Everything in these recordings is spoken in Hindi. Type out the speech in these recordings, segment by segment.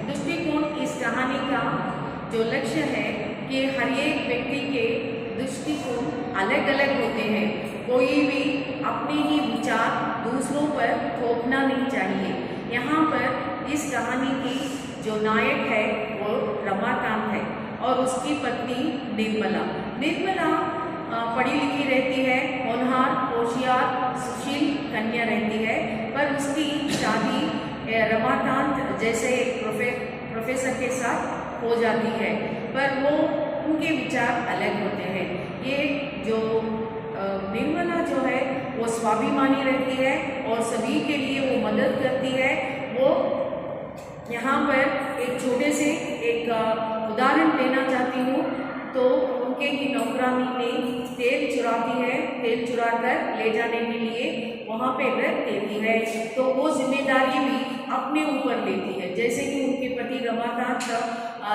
दृष्टिकोण इस कहानी का जो लक्ष्य है कि हर एक व्यक्ति के दृष्टिकोण अलग अलग होते हैं। कोई भी अपने ही विचार दूसरों पर थोपना नहीं चाहिए। यहाँ पर इस कहानी की जो नायक है वो रमाकांत है और उसकी पत्नी निर्मला। निर्मला पढ़ी लिखी रहती है, होनहार, होशियार, सुशील कन्या रहती है, पर उसकी शादी रमाकांत जैसे प्रोफेसर के साथ हो जाती है, पर वो उनके विचार अलग होते हैं। ये जो निर्मला जो है वो स्वाभिमानी रहती है और सभी के लिए वो मदद करती है। वो यहाँ पर एक छोटे से एक उदाहरण देना चाहती हूँ। तो उनके ही नौकरानी ने तेल चुराती है, तेल चुरा कर ले जाने के लिए वहाँ पे रख देती है, तो वो जिम्मेदारी भी अपने ऊपर लेती है। जैसे कि उनके पति रमाकांत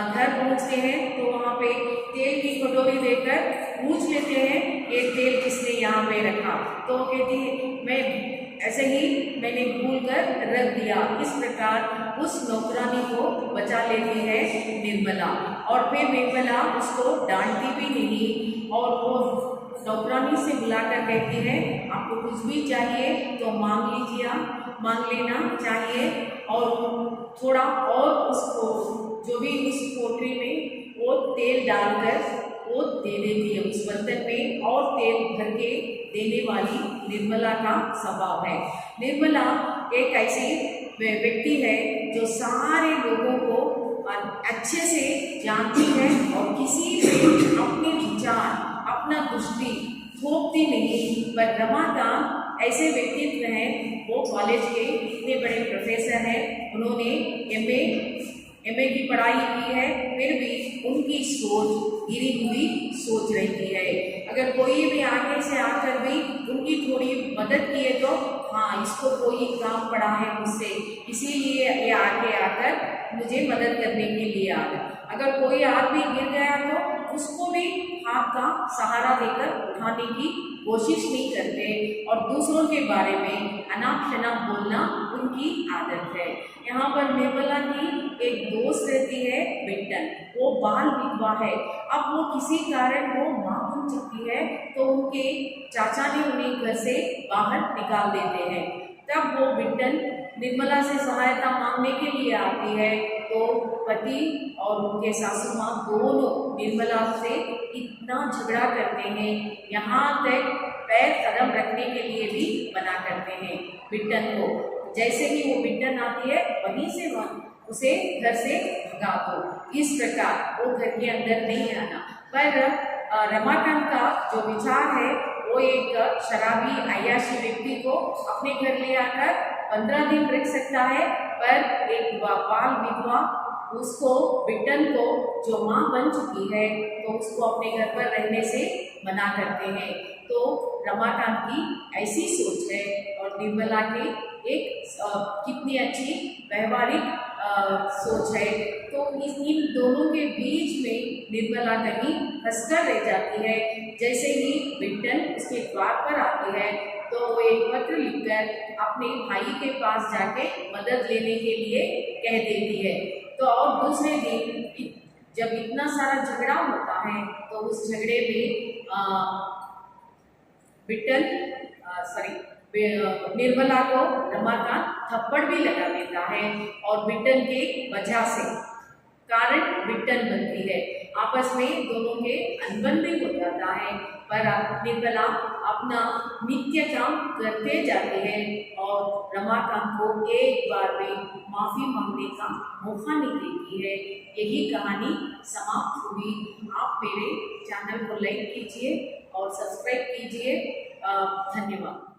घर पहुँचते हैं तो वहाँ पे तेल की कटोरी देकर पूछ लेते हैं ये तेल किसने यहाँ पे रखा, तो वो कहती है मैं ऐसे ही मैंने भूल कर रख दिया। इस प्रकार उस नौकरानी को बचा लेती है निर्मला, और फिर निर्मला उसको डांटती भी नहीं और वो नौकरानी से बुलाकर कहती है आपको कुछ भी चाहिए तो मांग लीजिए, मांग लेना चाहिए। और थोड़ा और उसको जो भी उस पोटली में वो तेल डालकर वो दे देती है उस बर्तन में, और तेल भर के देने वाली निर्मला का स्वभाव है। निर्मला एक ऐसी व्यक्ति है जो सारे लोगों को अच्छे से जानती है और किसी पे अपने विचार, अपना दृष्टि थोपती नहीं। पर रमाकांत ऐसे व्यक्तित्व हैं, वो कॉलेज के इतने बड़े प्रोफेसर हैं, उन्होंने एमए की पढ़ाई की है, फिर भी उनकी सोच गिरी हुई सोच रहती है। अगर कोई भी आगे से आकर भी उनकी थोड़ी मदद किए तो हाँ इसको कोई काम पड़ा है मुझसे, इसीलिए ये आगे आकर मुझे मदद करने के लिए आ गया। अगर कोई आदमी गिर गया तो उसको भी हाथ का सहारा देकर उठाने की कोशिश नहीं करते, और दूसरों के बारे में अनाप शनाप बोलना उनकी आदत है। यहाँ पर निर्मला की एक दोस्त रहती है बिट्टन, वो बाल विधवा है। अब वो किसी कारण वो मां बन चुकी है, तो उनके चाचा ने उन्हें घर से बाहर निकाल देते हैं। तब वो बिट्टन निर्मला से सहायता मांगने के लिए आती है, तो पति और उनके सासू माँ दोनों निर्मला से इतना झगड़ा करते हैं, यहाँ तक पैर कदम रखने के लिए भी मना करते हैं बिट्टन को। जैसे ही वो बिट्टन आती है वहीं से उसे घर से भगा दो, इस प्रकार वो घर के अंदर नहीं आना। पर रमाकांत का जो विचार है वो एक शराबी अय्याशी व्यक्ति को अपने घर ले आकर 15 दिन रख सकता है, पर एक बाल विधवा उसको बिट्टन को जो माँ बन चुकी है तो उसको अपने घर पर रहने से मना करते हैं। तो रमाकांत की ऐसी सोच है और निर्मला की एक कितनी अच्छी व्यवहारिक सोच है। तो इन दोनों के बीच में निर्मला कहीं फंसकर रह जाती है। जैसे ही बिट्टन उसके द्वार पर आती है तो वो एक पत्र लिखकर अपने भाई के पास जाके मदद लेने के लिए कह देती है। तो और दूसरे दिन जब इतना सारा झगड़ा होता है तो उस झगड़े में निर्मला को रमाकांत थप्पड़ भी लगा देता है, और बिट्टन के वजह से कारण बिट्टन बनती है। आपस में दोनों के अनबन भी हो जाता है, पर निर्मला अपना नित्य काम करते जाते हैं और रमाकांत को एक बार में माफी मांगने का मौका नहीं देती है। यही कहानी समाप्त हुई। आप मेरे चैनल को लाइक कीजिए और सब्सक्राइब कीजिए। धन्यवाद।